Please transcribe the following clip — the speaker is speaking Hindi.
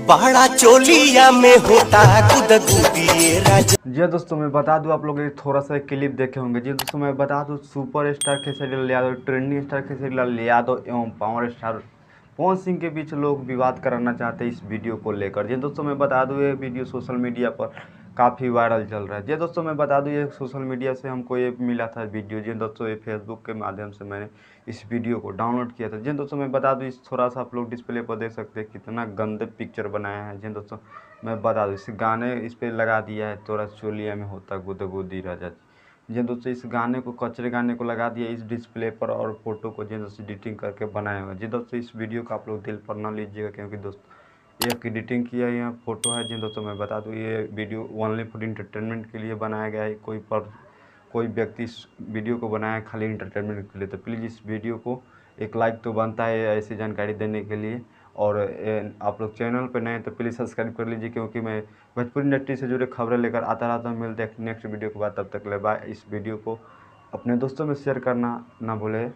बड़ा चोलिया में होता गुदगुदी राजा। जी हाँ दोस्तों, मैं बता दूं आप लोग ये थोड़ा सा क्लिप देखे होंगे। जी दोस्तों, मैं बता दूं super star Khesari Lal Yadav, trending star Khesari Lal Yadav एवं पावर स्टार पवन सिंह के बीच लोग विवाद कराना चाहते हैं इस वीडियो को लेकर। जी दोस्तों, मैं बता दूं ये वीडियो सोशल मीडिया पर काफ़ी वायरल चल रहा है। जी दोस्तों, मैं बता दूं ये सोशल मीडिया से हमको ये मिला था वीडियो। जी दोस्तों, ये फेसबुक के माध्यम से मैंने इस वीडियो को डाउनलोड किया था। जी दोस्तों, मैं बता दूं इस थोड़ा सा आप लोग डिस्प्ले पर देख सकते हैं कितना गंदे पिक्चर बनाया है। जी दोस्तों, मैं बता दूं इस गाने इस पर लगा दिया है तोरा चोलिया में होता गुदगुदी राजा जी। जी दोस्तों, इस गाने को कचरे गाने को लगा दिया इस डिस्प्ले पर और फोटो को जी दोस्तों एडिटिंग करके बनाया हुआ है। जी दोस्तों, इस वीडियो को आप लोग दिल पर ना लीजिएगा क्योंकि दोस्तों एक एडिटिंग किया यह फोटो है। जी दोस्तों, मैं बता दूं ये वीडियो ओनली फॉर इंटरटेनमेंट के लिए बनाया गया है। कोई व्यक्ति इस वीडियो को बनाया है खाली इंटरटेनमेंट के लिए। तो प्लीज़ इस वीडियो को एक लाइक तो बनता है ऐसी जानकारी देने के लिए। और आप लोग चैनल पर नए हैं तो प्लीज़ सब्सक्राइब कर लीजिए क्योंकि मैं भोजपुरी इंडस्ट्री से जुड़े खबरें लेकर आता रहता हूँ। मिलते हैं नेक्स्ट वीडियो के बाद, तब तक ले बाय। इस वीडियो को अपने दोस्तों में शेयर करना ना भूलें।